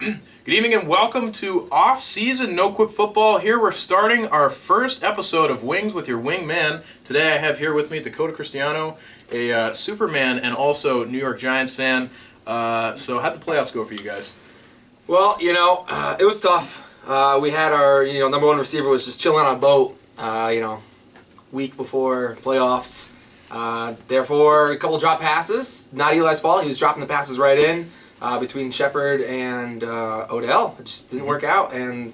Good evening and welcome to off-season NoQuipFootball. Here we're starting our first episode of Wings with your Wingman. Today I have here with me Dakota Cristiano, a Superman and also New York Giants fan. So how'd the playoffs go for you guys? Well, it was tough. We had our, number one receiver was just chilling on a boat, week before playoffs. Therefore, a couple drop passes. Not Eli's fault. He was dropping the passes right in between Shepard and Odell. It just didn't work out. And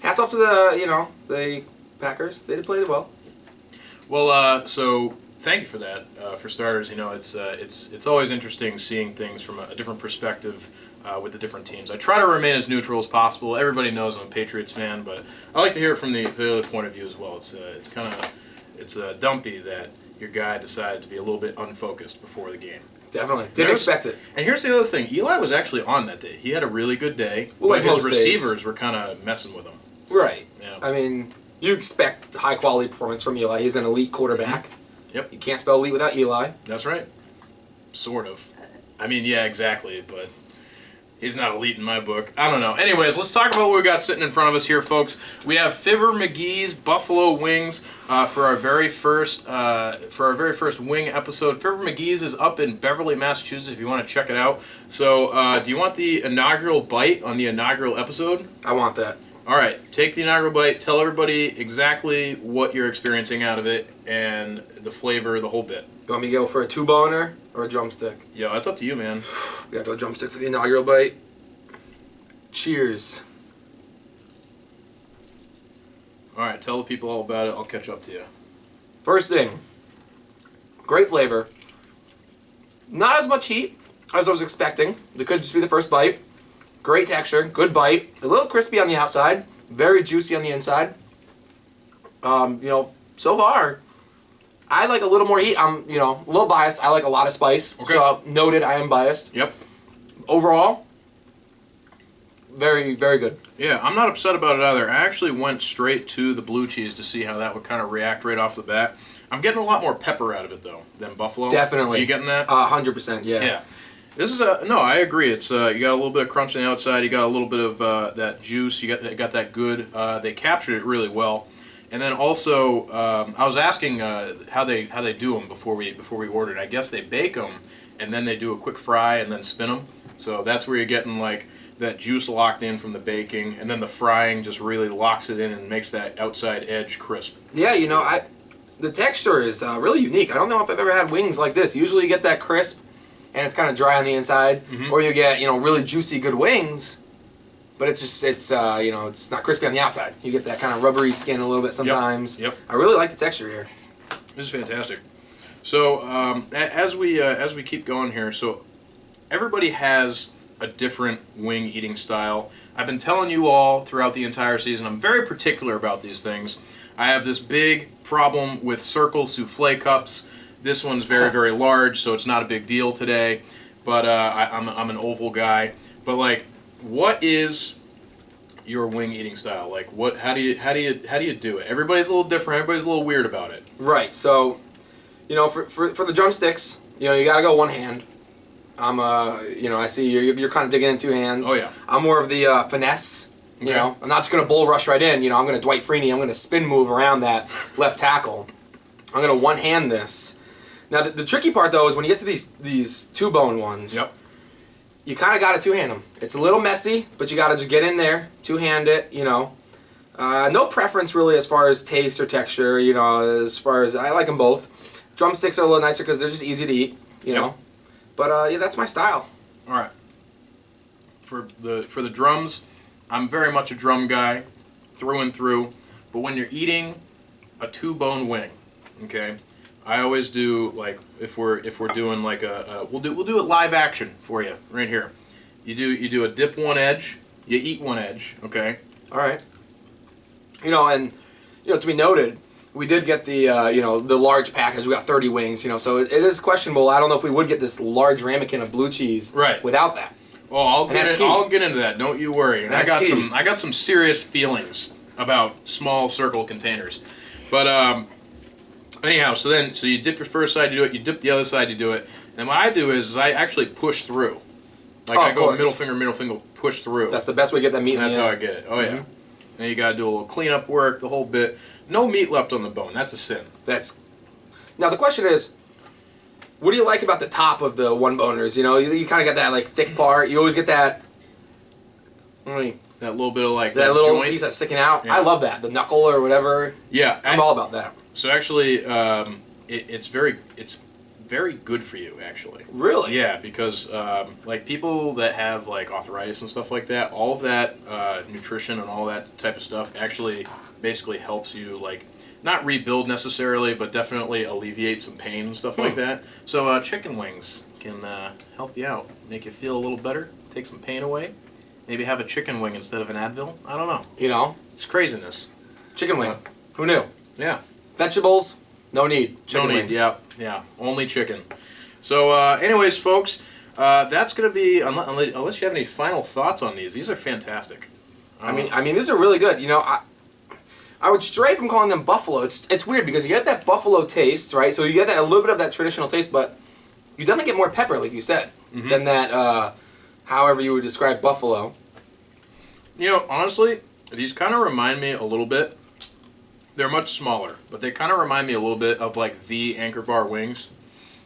hats off to the Packers. They did play well. Well, so thank you for that. For starters, it's always interesting seeing things from a different perspective with the different teams. I try to remain as neutral as possible. Everybody knows I'm a Patriots fan, but I like to hear it from the other point of view as well. It's dumpy that your guy decided to be a little bit unfocused before the game. Definitely. Didn't expect it. And here's the other thing. Eli was actually on that day. He had a really good day, well, but his receivers were kind of messing with him. So, right. Yeah. I mean, you expect high-quality performance from Eli. He's an elite quarterback. Mm-hmm. Yep. You can't spell elite without Eli. That's right. Sort of. I mean, yeah, exactly, but he's not elite in my book. I don't know. Anyways, let's talk about what we got sitting in front of us here, folks. We have Fibber McGee's Buffalo Wings for our very first wing episode. Fibber McGee's is up in Beverly, Massachusetts. If you want to check it out. So, do you want the inaugural bite on the inaugural episode? I want that. All right, take the inaugural bite. Tell everybody exactly what you're experiencing out of it and the flavor, the whole bit. You want me to go for a two-boner or a drumstick? Yo, that's up to you, man. We got to go drumstick for the inaugural bite. Cheers. All right, tell the people all about it. I'll catch up to you. First thing, great flavor. Not as much heat as I was expecting. It could just be the first bite. Great texture, good bite. A little crispy on the outside, very juicy on the inside. So far, I like a little more heat. I'm, a little biased. I like a lot of spice. Okay. So noted, I am biased. Yep. Overall, very, very good. Yeah, I'm not upset about it either. I actually went straight to the blue cheese to see how that would kind of react right off the bat. I'm getting a lot more pepper out of it, though, than buffalo. Definitely. Are you getting that? 100%, yeah. Yeah. This is no, I agree. It's you got a little bit of crunch on the outside. You got a little bit of that juice. You got that good. They captured it really well. And then also, I was asking how they do them before we ordered. I guess they bake them, and then they do a quick fry and then spin them. So that's where you're getting like that juice locked in from the baking, and then the frying just really locks it in and makes that outside edge crisp. Yeah, the texture is really unique. I don't know if I've ever had wings like this. Usually you get that crisp, and it's kind of dry on the inside, or you get really juicy good wings, but it's not crispy on the outside. You get that kind of rubbery skin a little bit sometimes. Yep. I really like the texture here. This is fantastic. So as we keep going here, so everybody has a different wing eating style. I've been telling you all throughout the entire season, I'm very particular about these things. I have this big problem with circle souffle cups. This one's very, very large, so it's not a big deal today. But I'm an oval guy. But what is your wing eating style? How do you do it? Everybody's a little different. Everybody's a little weird about it. Right. So, for the drumsticks, you gotta go one hand. I'm I see you're kind of digging in two hands. Oh yeah. I'm more of the finesse. Okay. I'm not just gonna bull rush right in. I'm gonna Dwight Freeney. I'm gonna spin move around that left tackle. I'm gonna one hand this. Now, the tricky part, though, is when you get to these two-bone ones, Yep. You kind of got to two-hand them. It's a little messy, but you got to just get in there, two-hand it, No preference, really, as far as taste or texture, as far as I like them both. Drumsticks are a little nicer because they're just easy to eat, know. But, that's my style. All right. For the drums, I'm very much a drum guy, through and through. But when you're eating a two-bone wing, okay, I always do if we're doing we'll do it live action for you right here. You do a dip one edge, you eat one edge, okay? All right. To be noted, we did get the the large package. We got 30 wings, so it is questionable. I don't know if we would get this large ramekin of blue cheese without that. Well, I'll get into that. Don't you worry. And I got some serious feelings about small circle containers, but anyhow, so you dip your first side, you do it. You dip the other side, you do it. And what I do is I actually push through. Like Oh, I of go course. middle finger, push through. That's the best way to get that meat. That's in the how I end. get it. Oh yeah. Then you gotta do a little cleanup work, the whole bit. No meat left on the bone. That's a sin. That's now the question is, what do you like about the top of the one boners? You know, you kind of get that like thick part. You always get that. That little bit of like That little joint. piece that's sticking out. Yeah. I love that. The knuckle or whatever. Yeah, I'm all about that. So actually, it's very good for you actually. Really? Yeah, because like people that have like arthritis and stuff like that, all of that nutrition and all that type of stuff actually basically helps you like not rebuild necessarily, but definitely alleviate some pain and stuff like that. So chicken wings can help you out, make you feel a little better, take some pain away. Maybe have a chicken wing instead of an Advil. I don't know. You know, It's craziness. chicken wing. Who knew? Yeah. Vegetables, no need. Chicken No need. wings. Yeah. Only chicken. So, anyways, folks, that's gonna be unless you have any final thoughts on these. These are fantastic. I mean, these are really good. You know, I would stray from calling them buffalo. It's weird because you get that buffalo taste, right? So you get that a little bit of that traditional taste, but you definitely get more pepper, like you said, than that. However you would describe buffalo. You know, honestly, these kind of remind me a little bit. They're much smaller, but they kind of remind me a little bit of like the Anchor Bar wings,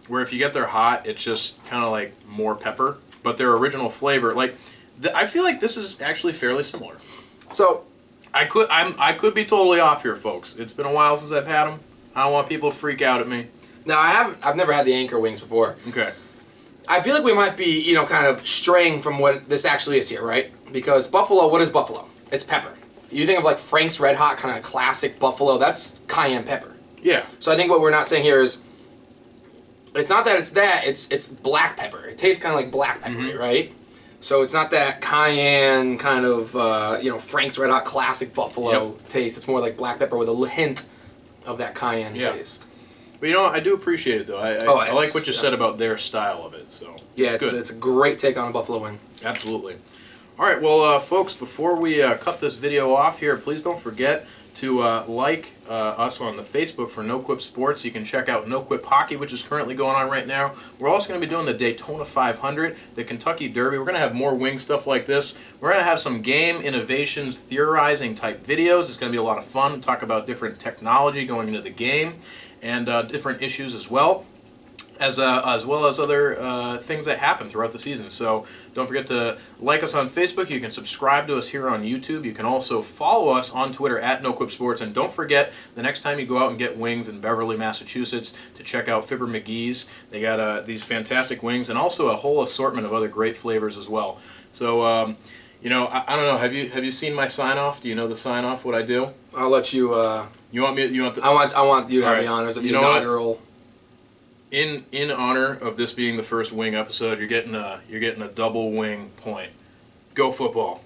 where if you get their hot, it's just kind of like more pepper, but their original flavor, like I feel like this is actually fairly similar. So I could be totally off here, folks. It's been a while since I've had them. I don't want people to freak out at me. now I've never had the Anchor wings before. Okay. I feel like we might be, you know, kind of straying from what this actually is here, right? Because buffalo, what is buffalo? It's pepper. You think of like Frank's Red Hot, kind of classic buffalo. That's cayenne pepper. Yeah. So I think what we're not saying here is, it's not that it's black pepper. It tastes kind of like black pepper, right? So it's not that cayenne kind of, you know, Frank's Red Hot classic buffalo taste. It's more like black pepper with a hint of that cayenne taste. But you know, I do appreciate it though. I like what you said about their style of it. So Yeah, it's good. it's a great take on a buffalo wing. Absolutely. All right, well, folks, before we cut this video off here, please don't forget to like us on the Facebook for NoQuip Sports. You can check out NoQuip Hockey, which is currently going on right now. We're also going to be doing the Daytona 500, the Kentucky Derby. We're going to have more wing stuff like this. We're going to have some game innovations, theorizing type videos. It's going to be a lot of fun. Talk about different technology going into the game and different issues as well. As well as other things that happen throughout the season. So don't forget to like us on Facebook. You can subscribe to us here on YouTube. You can also follow us on Twitter at NoQuipSports. And don't forget, the next time you go out and get wings in Beverly, Massachusetts, to check out Fibber McGee's. They got these fantastic wings and also a whole assortment of other great flavors as well. So, you know, I don't know. Have you seen my sign off? Do you know the sign off? What I do? I'll let you. You want me? You want the? I want you to have All the right. honors of You the know what? inaugural. In honor of this being the first wing episode, you're getting a double wing point. Go football.